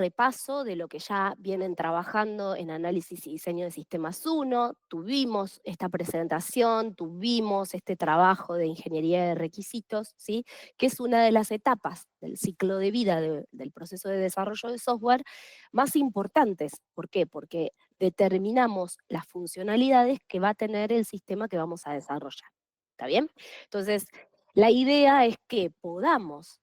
repaso de lo que ya vienen trabajando en análisis y diseño de sistemas 1, tuvimos esta presentación, tuvimos este trabajo de ingeniería de requisitos, ¿sí? Que es una de las etapas del ciclo de vida del proceso de desarrollo de software más importantes. ¿Por qué? Porque determinamos las funcionalidades que va a tener el sistema que vamos a desarrollar. ¿Está bien? Entonces, la idea es que podamos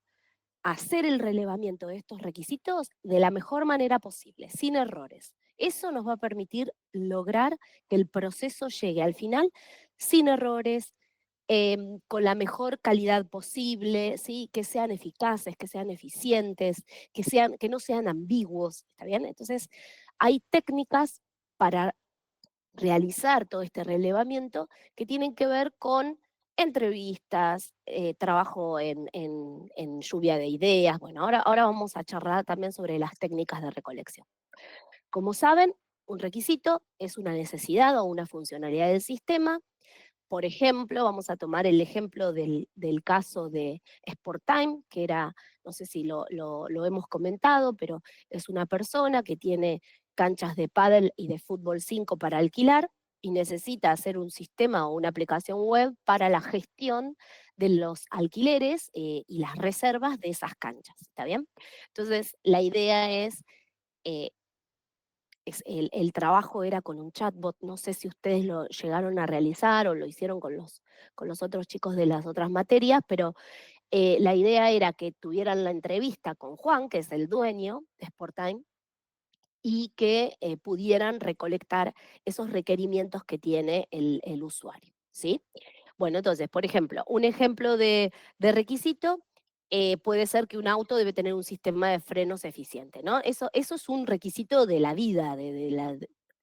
hacer el relevamiento de estos requisitos de la mejor manera posible, sin errores. Eso nos va a permitir lograr que el proceso llegue al final sin errores, con la mejor calidad posible, ¿sí? Que sean eficaces, que sean eficientes, que no sean ambiguos, ¿está bien? Entonces, hay técnicas para realizar todo este relevamiento que tienen que ver con entrevistas, trabajo en lluvia de ideas. Bueno, ahora vamos a charlar también sobre las técnicas de recolección. Como saben, un requisito es una necesidad o una funcionalidad del sistema. Por ejemplo, vamos a tomar el ejemplo del caso de Sporttime, que era, no sé si lo hemos comentado, pero es una persona que tiene canchas de pádel y de fútbol 5 para alquilar y necesita hacer un sistema o una aplicación web para la gestión de los alquileres y las reservas de esas canchas, ¿está bien? Entonces, la idea es eh, el trabajo era con un chatbot, no sé si ustedes lo llegaron a realizar o lo hicieron con los otros chicos de las otras materias, pero la idea era que tuvieran la entrevista con Juan, que es el dueño de Sporttime, y que pudieran recolectar esos requerimientos que tiene el usuario, ¿sí? Bueno, entonces, por ejemplo, un ejemplo de requisito puede ser que un auto debe tener un sistema de frenos eficiente, ¿no? Eso es un requisito de la vida,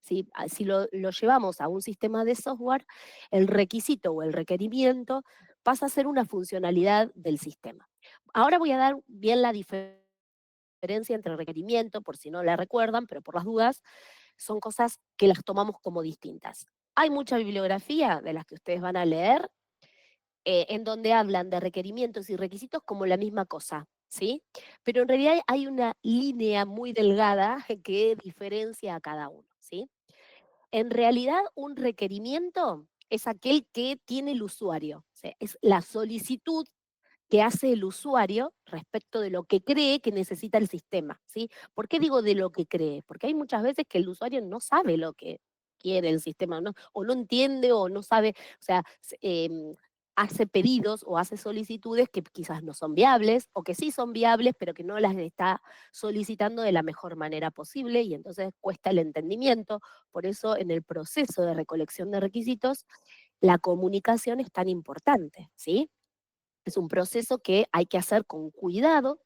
¿sí? Si lo llevamos a un sistema de software, el requisito o el requerimiento pasa a ser una funcionalidad del sistema. Ahora voy a dar bien la diferencia entre requerimiento, por si no la recuerdan, pero por las dudas, son cosas que las tomamos como distintas. Hay mucha bibliografía de las que ustedes van a leer en donde hablan de requerimientos y requisitos como la misma cosa, ¿sí? Pero en realidad hay una línea muy delgada que diferencia a cada uno, ¿sí? En realidad, un requerimiento es aquel que tiene el usuario, o sea, es la solicitud que hace el usuario respecto de lo que cree que necesita el sistema, ¿sí? ¿Por qué digo de lo que cree? Porque hay muchas veces que el usuario no sabe lo que quiere el sistema, ¿no? O no entiende o no sabe, o sea, hace pedidos o hace solicitudes que quizás no son viables o que sí son viables, pero que no las está solicitando de la mejor manera posible y entonces cuesta el entendimiento. Por eso en el proceso de recolección de requisitos, la comunicación es tan importante, ¿sí? Es un proceso que hay que hacer con cuidado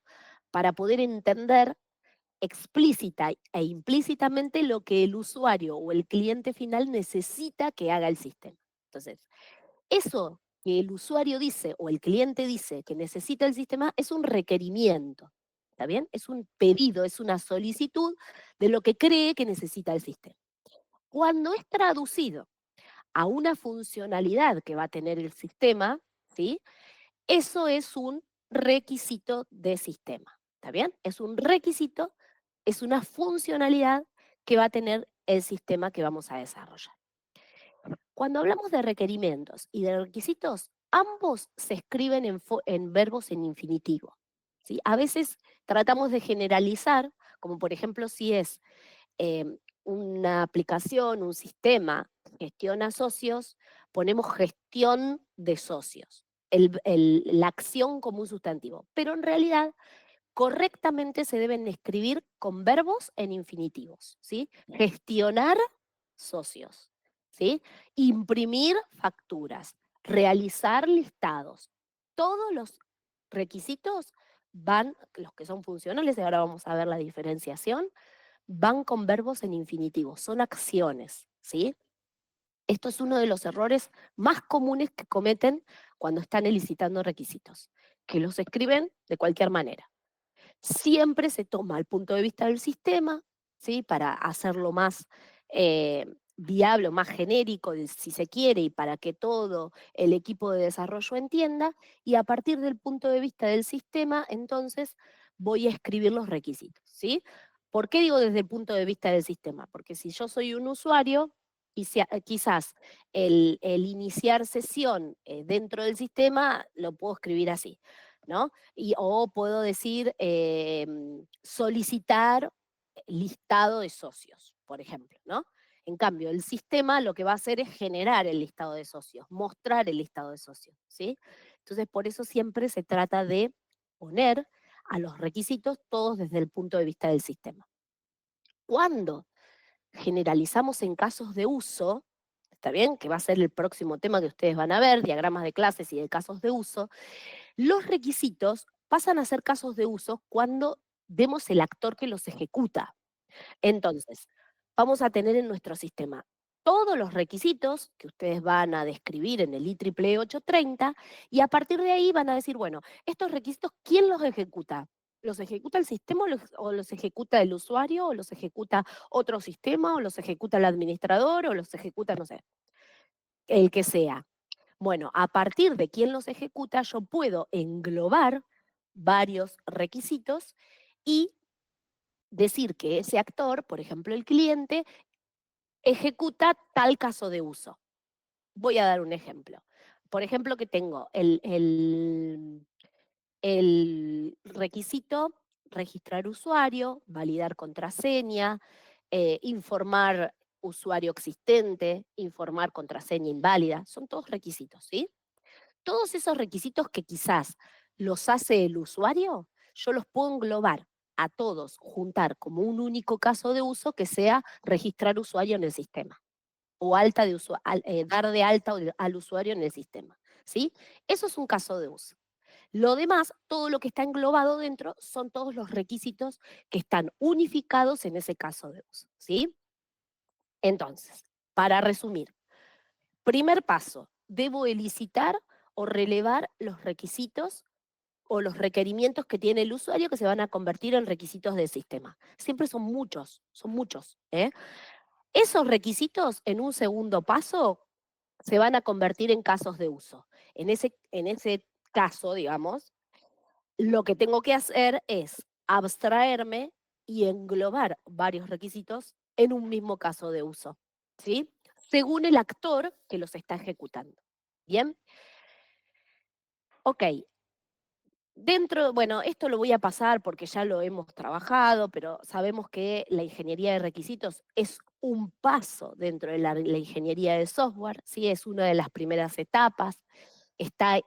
para poder entender explícita e implícitamente lo que el usuario o el cliente final necesita que haga el sistema. Entonces, eso que el usuario dice o el cliente dice que necesita el sistema es un requerimiento, ¿está bien? Es un pedido, es una solicitud de lo que cree que necesita el sistema. Cuando es traducido a una funcionalidad que va a tener el sistema, ¿sí? Eso es un requisito de sistema, ¿está bien? Es un requisito, es una funcionalidad que va a tener el sistema que vamos a desarrollar. Cuando hablamos de requerimientos y de requisitos, ambos se escriben en verbos en infinitivo, ¿sí? A veces tratamos de generalizar, como por ejemplo si es eh, una aplicación, un sistema, gestiona socios, ponemos gestión de socios, la acción como un sustantivo. Pero en realidad, correctamente se deben escribir con verbos en infinitivos, ¿sí? Gestionar socios, ¿sí? Imprimir facturas, realizar listados. Todos los requisitos van, los que son funcionales, y ahora vamos a ver la diferenciación, van con verbos en infinitivo, son acciones, ¿sí? Esto es uno de los errores más comunes que cometen cuando están elicitando requisitos, que los escriben de cualquier manera. Siempre se toma el punto de vista del sistema, ¿sí? Para hacerlo más viable, más genérico, si se quiere, y para que todo el equipo de desarrollo entienda, y a partir del punto de vista del sistema, entonces voy a escribir los requisitos, ¿sí? ¿Por qué digo desde el punto de vista del sistema? Porque si yo soy un usuario, quizás el iniciar sesión dentro del sistema lo puedo escribir así, ¿no? O puedo decir solicitar listado de socios, por ejemplo, ¿no? En cambio, el sistema lo que va a hacer es generar el listado de socios, mostrar el listado de socios, ¿sí? Entonces, por eso siempre se trata de poner a los requisitos todos desde el punto de vista del sistema. Cuando generalizamos en casos de uso, ¿está bien? Que va a ser el próximo tema que ustedes van a ver, diagramas de clases y de casos de uso, los requisitos pasan a ser casos de uso cuando vemos el actor que los ejecuta. Entonces, vamos a tener en nuestro sistema todos los requisitos que ustedes van a describir en el IEEE 830 y a partir de ahí van a decir, bueno, estos requisitos, ¿quién los ejecuta? ¿Los ejecuta el sistema o los ejecuta el usuario o los ejecuta otro sistema o los ejecuta el administrador o los ejecuta, no sé, el que sea? Bueno, a partir de quién los ejecuta, yo puedo englobar varios requisitos y decir que ese actor, por ejemplo el cliente, ejecuta tal caso de uso. Voy a dar un ejemplo. Por ejemplo, que tengo el requisito registrar usuario, validar contraseña, informar usuario existente, informar contraseña inválida, son todos requisitos, ¿sí? Todos esos requisitos que quizás los hace el usuario, yo los puedo englobar a todos, juntar como un único caso de uso que sea registrar usuario en el sistema o dar de alta al usuario en el sistema, ¿sí? Eso es un caso de uso. Lo demás, todo lo que está englobado dentro, son todos los requisitos que están unificados en ese caso de uso, ¿sí? Entonces, para resumir, primer paso, debo elicitar o relevar los requisitos o los requerimientos que tiene el usuario que se van a convertir en requisitos del sistema. Siempre son muchos, son muchos. Esos requisitos, en un segundo paso, se van a convertir en casos de uso. En ese caso, digamos, lo que tengo que hacer es abstraerme y englobar varios requisitos en un mismo caso de uso, ¿sí? Según el actor que los está ejecutando. ¿Bien? Ok. Bueno, esto lo voy a pasar porque ya lo hemos trabajado, pero sabemos que la ingeniería de requisitos es un paso dentro de la ingeniería de software, ¿sí? Es una de las primeras etapas, está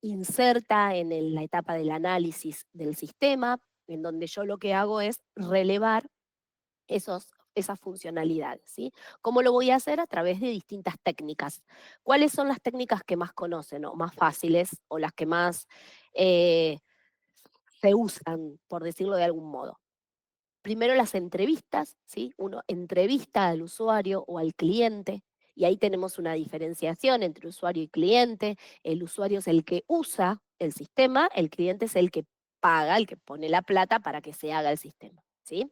inserta en la etapa del análisis del sistema, en donde yo lo que hago es relevar esas funcionalidades, ¿sí? ¿Cómo lo voy a hacer? A través de distintas técnicas. ¿Cuáles son las técnicas que más conocen o más fáciles o las que más eh, se usan, por decirlo de algún modo? Primero las entrevistas, ¿sí? Uno entrevista al usuario o al cliente y ahí tenemos una diferenciación entre usuario y cliente. El usuario es el que usa el sistema, el cliente es el que paga, el que pone la plata para que se haga el sistema, ¿sí?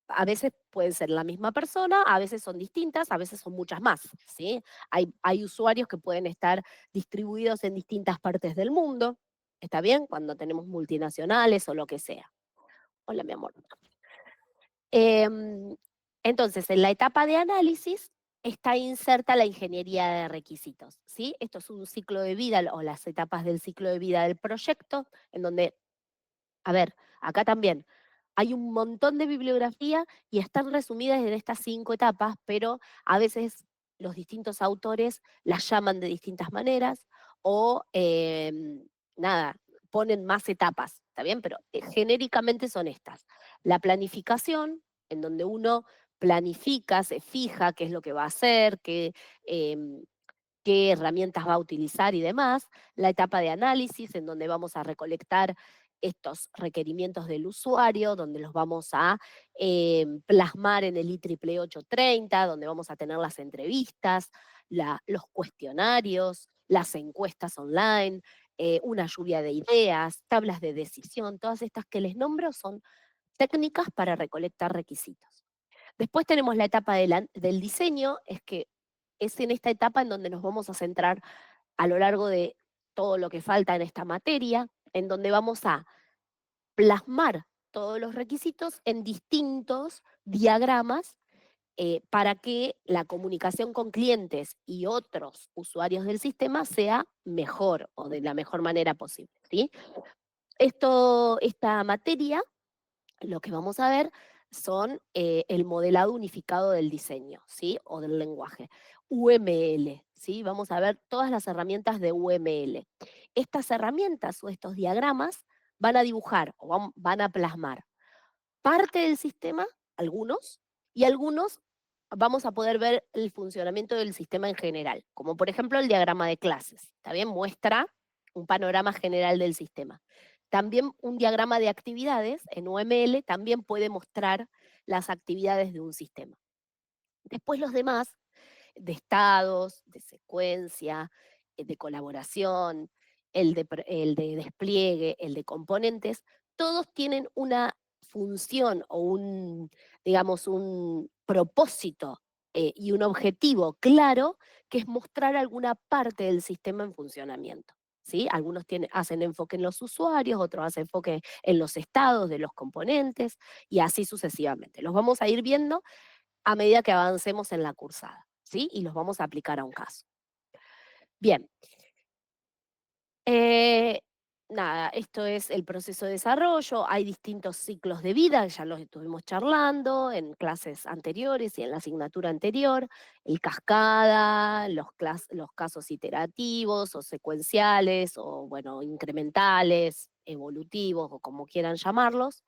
A veces pueden ser la misma persona, a veces son distintas, a veces son muchas más, ¿sí? Hay usuarios que pueden estar distribuidos en distintas partes del mundo, ¿está bien? Cuando tenemos multinacionales o lo que sea. Hola, mi amor. Em, entonces, en la etapa de análisis está inserta la ingeniería de requisitos, ¿sí? Esto es un ciclo de vida o las etapas del ciclo de vida del proyecto, en donde a ver, acá también hay un montón de bibliografía y están resumidas en estas 5 etapas, pero a veces los distintos autores las llaman de distintas maneras o, nada, ponen más etapas, ¿está bien? Pero genéricamente son estas. La planificación, en donde uno planifica, se fija qué es lo que va a hacer, em, qué herramientas va a utilizar y demás, la etapa de análisis en donde vamos a recolectar estos requerimientos del usuario, donde los vamos a plasmar en el IEEE 830, donde vamos a tener las entrevistas, los cuestionarios, las encuestas online, una lluvia de ideas, tablas de decisión, todas estas que les nombro son técnicas para recolectar requisitos. Después tenemos la etapa del diseño, es en esta etapa en donde nos vamos a centrar a lo largo de todo lo que falta en esta materia, en donde vamos a plasmar todos los requisitos en distintos diagramas para que la comunicación con clientes y otros usuarios del sistema sea mejor o de la mejor manera posible, ¿sí? Esta materia, lo que vamos a ver son el modelado unificado del diseño, ¿sí? O del lenguaje. UML, ¿sí? Vamos a ver todas las herramientas de UML. Estas herramientas o estos diagramas van a dibujar o van a plasmar parte del sistema, algunos, y algunos vamos a poder ver el funcionamiento del sistema en general, como por ejemplo el diagrama de clases, ¿está bien? Muestra un panorama general del sistema. También un diagrama de actividades en UML también puede mostrar las actividades de un sistema. Después los demás, de estados, de secuencia, de colaboración, el de despliegue, el de componentes, todos tienen una función o digamos, un propósito y un objetivo claro, que es mostrar alguna parte del sistema en funcionamiento. ¿Sí? Algunos hacen enfoque en los usuarios, otros hacen enfoque en los estados de los componentes y así sucesivamente. Los vamos a ir viendo a medida que avancemos en la cursada, ¿sí? Y los vamos a aplicar a un caso. Bien. Eh, Nada, esto es el proceso de desarrollo, hay distintos ciclos de vida, ya los estuvimos charlando en clases anteriores y en la asignatura anterior, el cascada, los casos iterativos o secuenciales o, bueno, incrementales, evolutivos o como quieran llamarlos.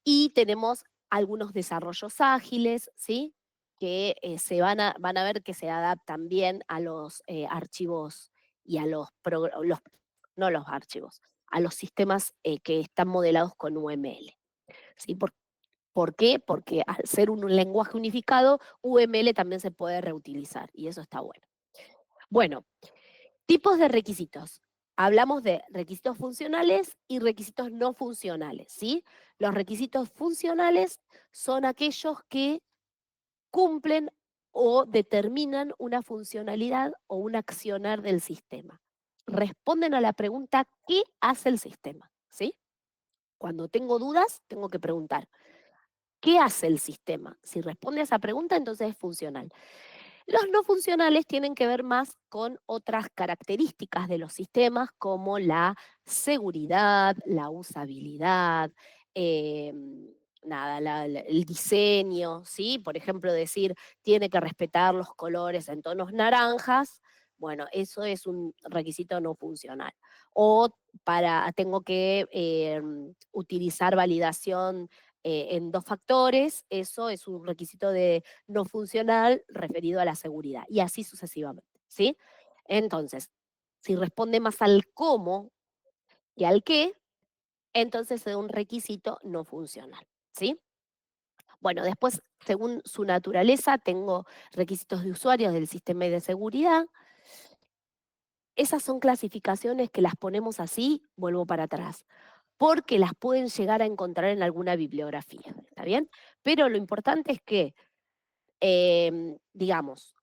Y tenemos algunos desarrollos ágiles, ¿sí? Que van a ver que se adaptan bien a los archivos y a no los archivos, a los sistemas que están modelados con UML. ¿Sí? ¿Por qué? Porque al ser un lenguaje unificado, UML también se puede reutilizar y eso está bueno. Bueno, tipos de requisitos. Hablamos de requisitos funcionales y requisitos no funcionales, ¿sí? Los requisitos funcionales son aquellos que cumplen o determinan una funcionalidad o un accionar del sistema. Responden a la pregunta ¿qué hace el sistema? ¿Sí? Cuando tengo dudas, tengo que preguntar ¿qué hace el sistema? Si responde a esa pregunta, entonces es funcional. Los no funcionales tienen que ver más con otras características de los sistemas como la seguridad, la usabilidad, eh, nada, el diseño, ¿sí? Por ejemplo, decir tiene que respetar los colores en tonos naranjas, bueno, eso es un requisito no funcional. O tengo que utilizar validación en dos factores, eso es un requisito de no funcional referido a la seguridad, y así sucesivamente, ¿sí? Entonces, si responde más al cómo que al qué, entonces es un requisito no funcional, ¿sí? Bueno, después, según su naturaleza, tengo requisitos de usuarios del sistema y de seguridad. Esas son clasificaciones que las ponemos así, vuelvo para atrás, porque las pueden llegar a encontrar en alguna bibliografía, ¿está bien? Pero lo importante es que digamos,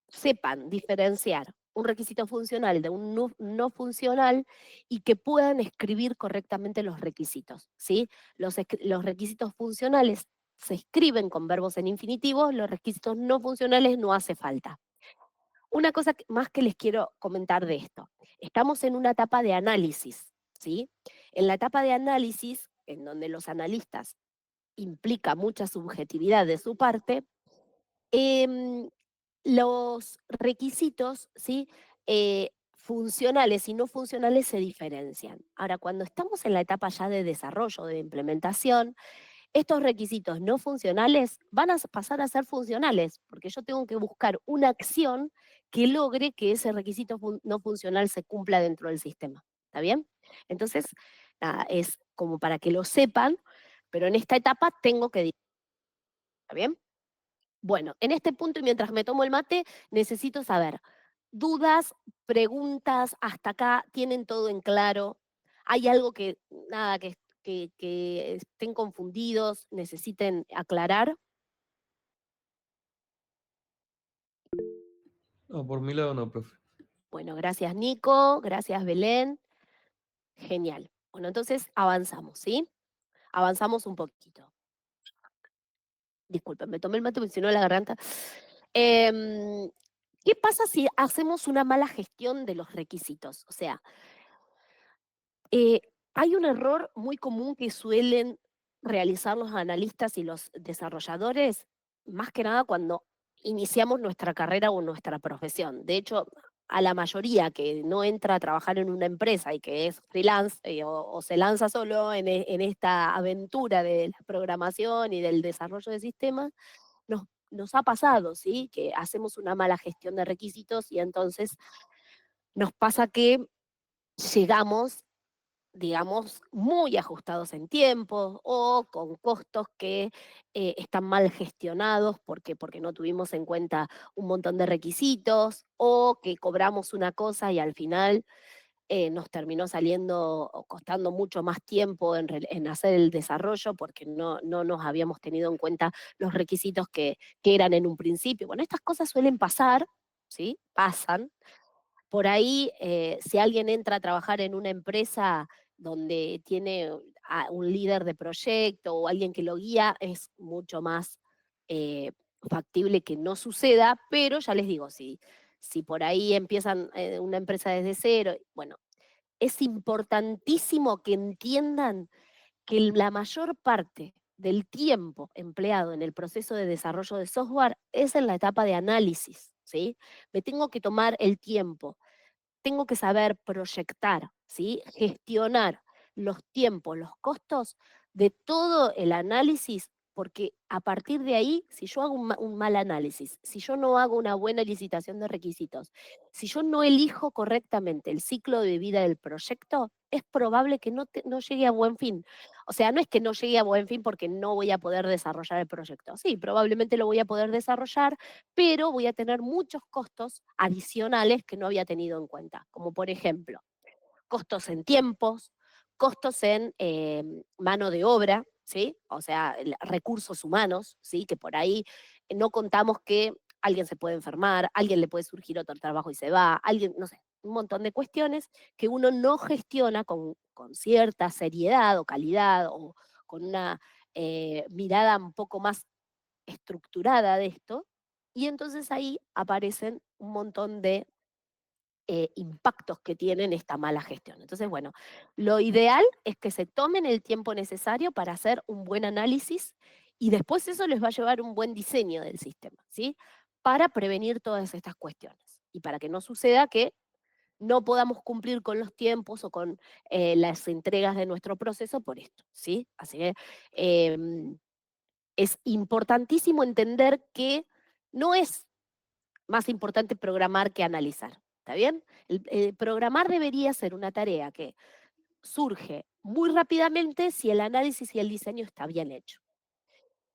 sepan diferenciar un requisito funcional de un no funcional y que puedan escribir correctamente los requisitos, ¿sí? Los requisitos funcionales se escriben con verbos en infinitivo, los requisitos no funcionales no hace falta. Una cosa más que les quiero comentar de esto. Estamos en una etapa de análisis, ¿sí? En la etapa de análisis, en donde los analistas implica mucha subjetividad de su parte, Em, los requisitos, ¿sí? Funcionales y no funcionales se diferencian. Ahora, cuando estamos en la etapa ya de desarrollo, de implementación, estos requisitos no funcionales van a pasar a ser funcionales, porque yo tengo que buscar una acción que logre que ese requisito no funcional se cumpla dentro del sistema. ¿Está bien? Entonces, nada, es como para que lo sepan, pero en esta etapa tengo que... ¿Está bien? Bueno, en este punto y mientras me tomo el mate, necesito saber, dudas, preguntas, hasta acá, ¿tienen todo en claro? ¿Hay algo que, nada, que estén confundidos, necesiten aclarar? No, por mi lado no, profe. Bueno, gracias Nico, gracias Belén, genial. Bueno, entonces avanzamos, ¿sí? avanzamos un poquito. Disculpen, me tomé el mate porque si no la garganta. Em, ¿Qué pasa si hacemos una mala gestión de los requisitos? O sea, eh, hay un error muy común que suelen realizar los analistas y los desarrolladores, más que nada cuando iniciamos nuestra carrera o nuestra profesión. De hecho, a la mayoría que no entra a trabajar en una empresa y que es freelance o se lanza solo en esta aventura de la programación y del desarrollo de sistemas, nos ha pasado, ¿sí? Que hacemos una mala gestión de requisitos y entonces nos pasa que llegamos, digamos, muy ajustados en tiempo o con costos que están mal gestionados porque no tuvimos en cuenta un montón de requisitos o que cobramos una cosa y al final nos terminó saliendo o costando mucho más tiempo en hacer el desarrollo porque no nos habíamos tenido en cuenta los requisitos que eran en un principio. Bueno, estas cosas suelen pasar, ¿sí? Pasan. Por ahí, si alguien entra a trabajar en una empresa donde tiene a un líder de proyecto o alguien que lo guía, es mucho más eh, factible que no suceda, pero ya les digo, si por ahí empiezan una empresa desde cero, bueno, es importantísimo que entiendan que la mayor parte del tiempo empleado en el proceso de desarrollo de software es en la etapa de análisis, ¿sí? Me tengo que tomar el tiempo, tengo que saber proyectar, ¿sí? Gestionar los tiempos, los costos de todo el análisis, porque a partir de ahí, si yo hago un mal análisis, si yo no hago una buena licitación de requisitos, si yo no elijo correctamente el ciclo de vida del proyecto, es probable que no llegue a buen fin. O sea, no es que no llegue a buen fin porque no voy a poder desarrollar el proyecto. Sí, probablemente lo voy a poder desarrollar, pero voy a tener muchos costos adicionales que no había tenido en cuenta, como por ejemplo, costos en tiempos, costos en mano de obra, ¿sí? O sea, recursos humanos, ¿sí? Que por ahí no contamos que alguien se puede enfermar, alguien le puede surgir otro trabajo y se va, alguien, no sé, un montón de cuestiones que uno no gestiona con cierta seriedad o calidad o con una mirada un poco más estructurada de esto, y entonces ahí aparecen un montón de impactos que tienen esta mala gestión. Entonces, bueno, lo ideal es que se tomen el tiempo necesario para hacer un buen análisis y después eso les va a llevar un buen diseño del sistema, ¿sí? Para prevenir todas estas cuestiones y para que no suceda que no podamos cumplir con los tiempos o con las entregas de nuestro proceso por esto, ¿sí? Así que es importantísimo entender que no es más importante programar que analizar. ¿Está bien? Programar debería ser una tarea que surge muy rápidamente si el análisis y el diseño está bien hecho.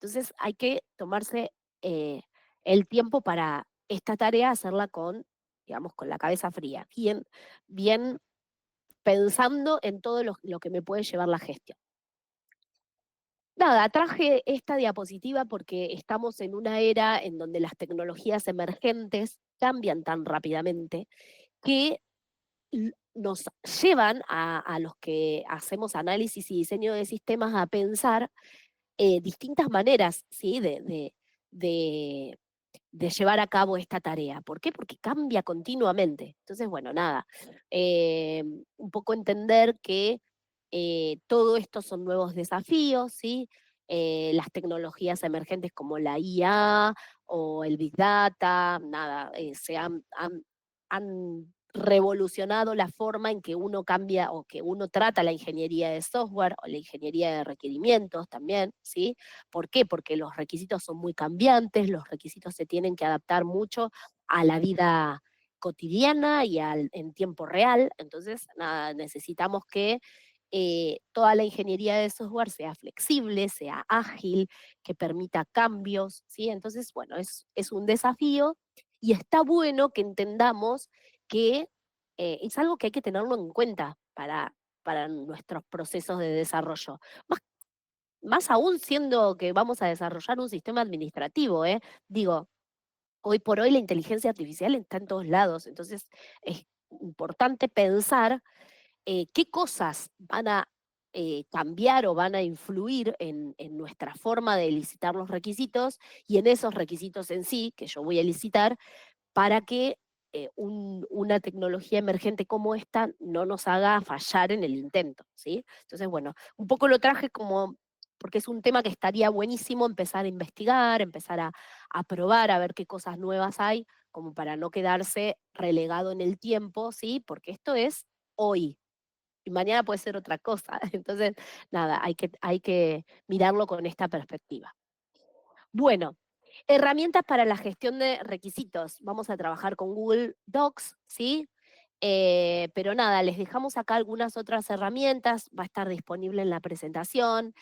Entonces hay que tomarse eh, el tiempo para esta tarea, hacerla con, digamos, con la cabeza fría, bien pensando en todo lo que me puede llevar la gestión. Nada, traje esta diapositiva porque estamos en una era en donde las tecnologías emergentes cambian tan rápidamente que nos llevan a los que hacemos análisis y diseño de sistemas a pensar distintas maneras, ¿sí? De, de llevar a cabo esta tarea. ¿Por qué? Porque cambia continuamente. Entonces, bueno, nada, un poco entender que todo esto son nuevos desafíos, ¿sí? Las tecnologías emergentes como la IA o el Big Data, nada, han revolucionado la forma en que uno cambia o que uno trata la ingeniería de software o la ingeniería de requerimientos también, ¿sí? ¿Por qué? Porque los requisitos son muy cambiantes, los requisitos se tienen que adaptar mucho a la vida cotidiana y en tiempo real. Entonces, nada, necesitamos que toda la ingeniería de software sea flexible, sea ágil, que permita cambios, ¿sí? Entonces, bueno, es un desafío y está bueno que entendamos que es algo que hay que tenerlo en cuenta para nuestros procesos de desarrollo. Más aún siendo que vamos a desarrollar un sistema administrativo, ¿eh? Digo, hoy por hoy la inteligencia artificial está en todos lados, entonces es importante pensar qué cosas van a cambiar o van a influir en nuestra forma de licitar los requisitos y en esos requisitos en sí que yo voy a licitar para que una tecnología emergente como esta no nos haga fallar en el intento, ¿sí? Entonces, bueno, un poco lo traje como, porque es un tema que estaría buenísimo empezar a investigar, empezar a probar, a ver qué cosas nuevas hay, como para no quedarse relegado en el tiempo, ¿sí? Porque esto es hoy, y mañana puede ser otra cosa. Entonces, nada, hay que mirarlo con esta perspectiva. Bueno, herramientas para la gestión de requisitos. Vamos a trabajar con Google Docs, ¿sí? Pero nada, les dejamos acá algunas otras herramientas, va a estar disponible en la presentación.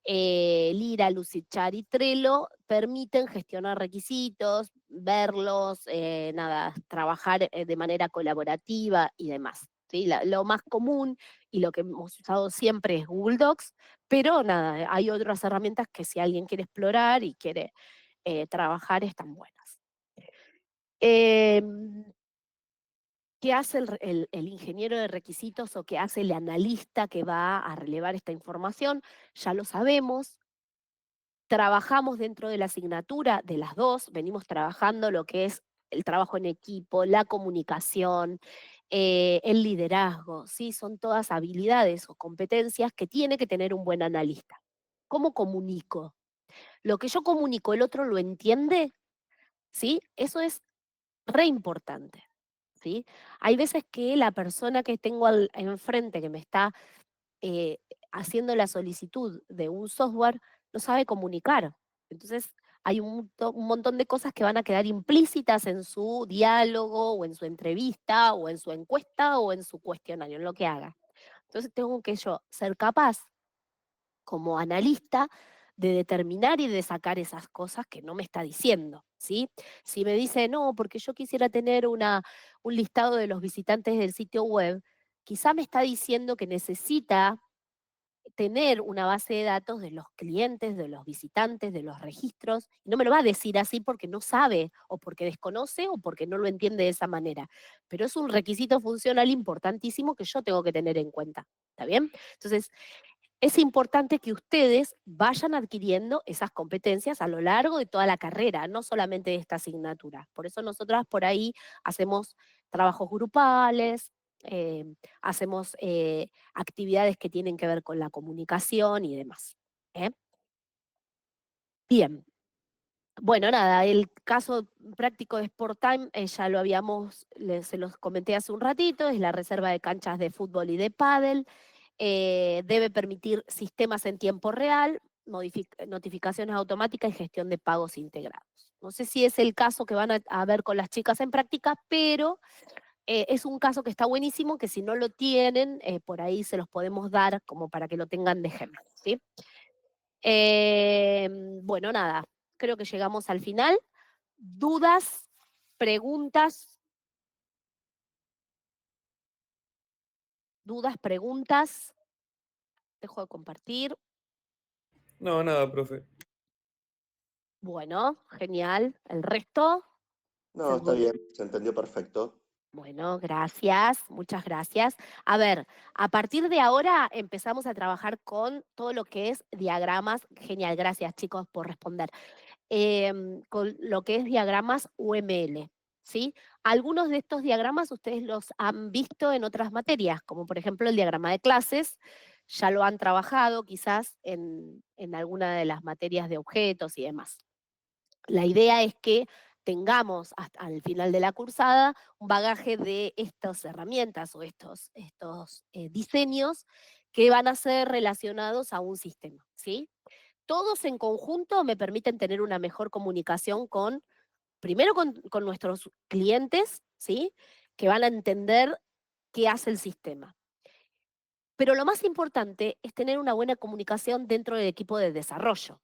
Lira, Lucidchart y Trello permiten gestionar requisitos, verlos, nada, trabajar de manera colaborativa y demás. ¿Sí? Lo más común y lo que hemos usado siempre es Google Docs, pero nada, hay otras herramientas que si alguien quiere explorar y quiere trabajar están buenas. Em, ¿Qué hace el ingeniero de requisitos o qué hace el analista que va a relevar esta información? Ya lo sabemos. Trabajamos dentro de la asignatura de las dos, venimos trabajando lo que es el trabajo en equipo, la comunicación, el liderazgo, ¿sí? Son todas habilidades o competencias que tiene que tener un buen analista. ¿Cómo comunico? Lo que yo comunico, ¿el otro lo entiende? ¿Sí? Eso es re importante, ¿sí? Hay veces que la persona que tengo enfrente que me está eh, haciendo la solicitud de un software no sabe comunicar. Entonces, hay un montón de cosas que van a quedar implícitas en su diálogo o en su entrevista o en su encuesta o en su cuestionario, en lo que haga. Entonces, tengo que yo ser capaz como analista de determinar y de sacar esas cosas que no me está diciendo, ¿sí? Si me dice, no, porque yo quisiera tener un listado de los visitantes del sitio web, quizá me está diciendo que necesita tener una base de datos de los clientes, de los visitantes, de los registros, y no me lo va a decir así porque no sabe, o porque desconoce, o porque no lo entiende de esa manera. Pero es un requisito funcional importantísimo que yo tengo que tener en cuenta. ¿Está bien? Entonces, es importante que ustedes vayan adquiriendo esas competencias a lo largo de toda la carrera, no solamente de esta asignatura. Por eso nosotras por ahí hacemos trabajos grupales, eh, hacemos actividades que tienen que ver con la comunicación y demás. ¿Eh? Bien, bueno, nada, el caso práctico de Sport Time, ya lo habíamos, se los comenté hace un ratito, es la reserva de canchas de fútbol y de pádel. Debe permitir sistemas en tiempo real, notificaciones automáticas y gestión de pagos integrados. No sé si es el caso que van a ver con las chicas en práctica, pero es un caso que está buenísimo, que si no lo tienen, por ahí se los podemos dar como para que lo tengan de ejemplo, ¿sí? Bueno, nada, creo que llegamos al final. ¿Dudas? ¿Preguntas? ¿Dudas? ¿Preguntas? Dejo de compartir. No, nada, profe. Bueno, genial. ¿El resto? No, está ¿Seguro? bien, se entendió perfecto. Bueno, gracias, muchas gracias. A ver, a partir de ahora empezamos a trabajar con todo lo que es diagramas. Genial, gracias chicos por responder. Con lo que es diagramas UML, ¿sí? Algunos de estos diagramas ustedes los han visto en otras materias, como por ejemplo el diagrama de clases, ya lo han trabajado quizás en alguna de las materias de objetos y demás. La idea es que tengamos hasta al final de la cursada un bagaje de estas herramientas o estos diseños que van a ser relacionados a un sistema, ¿sí? Todos en conjunto me permiten tener una mejor comunicación primero con nuestros clientes, ¿sí? Que van a entender qué hace el sistema. Pero lo más importante es tener una buena comunicación dentro del equipo de desarrollo.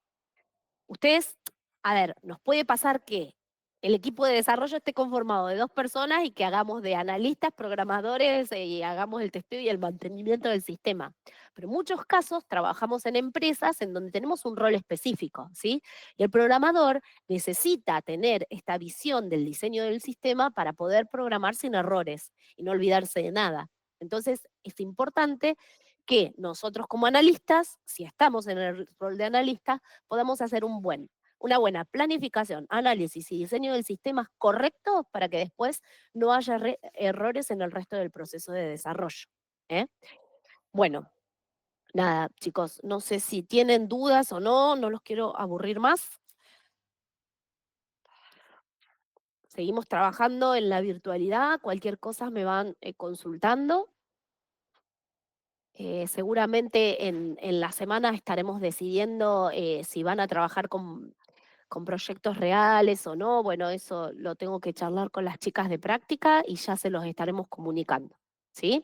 Ustedes, a ver, nos puede pasar que el equipo de desarrollo esté conformado de dos personas y que hagamos de analistas, programadores y hagamos el testeo y el mantenimiento del sistema. Pero en muchos casos trabajamos en empresas en donde tenemos un rol específico, ¿sí? Y el programador necesita tener esta visión del diseño del sistema para poder programar sin errores y no olvidarse de nada. Entonces, es importante que nosotros como analistas, si estamos en el rol de analista, podamos hacer una buena planificación, análisis y diseño del sistema correcto para que después no haya errores en el resto del proceso de desarrollo. ¿Eh? Bueno, nada, chicos, no sé si tienen dudas o no, no los quiero aburrir más. Seguimos trabajando en la virtualidad, cualquier cosa me van consultando. Seguramente en la semana estaremos decidiendo si van a trabajar con proyectos reales o no. Bueno, eso lo tengo que charlar con las chicas de práctica y ya se los estaremos comunicando. ¿Sí?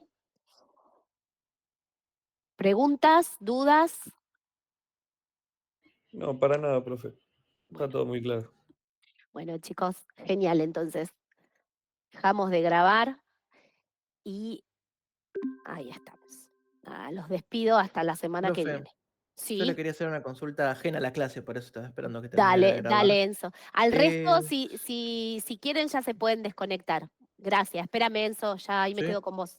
¿Preguntas? ¿Dudas? No, para nada, profe. Está Bueno, todo muy claro. bueno, chicos, genial. Entonces, dejamos de grabar y ahí estamos. Los despido hasta la semana que Profe, viene. yo le ¿Sí? quería hacer una consulta ajena a la clase, por eso estaba esperando que termine de Dale, grabar. dale, Enzo. Al Eh, resto, si quieren, ya se pueden desconectar. Gracias. Espérame, Enzo, ya ahí me ¿Sí? quedo con vos.